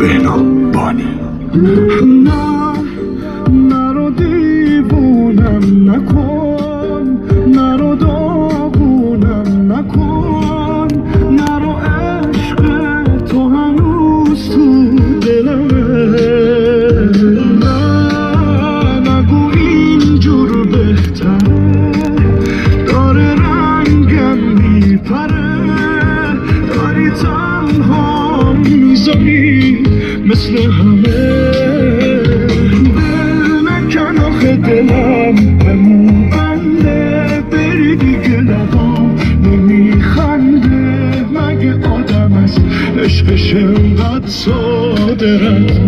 بهنا بانی نرو دیوونم نکن، نرو داغونم نکن، نرو عشق تو هنوز تو دلمه. نگو اینجور بهتره، داره رنگم میپره، داری تنها میذاری مثل همه. دل نکن آخه دلم همون بنده، بری دیگه لبام نمیخنده. مگه آدم از عشقش انقدر ساده رد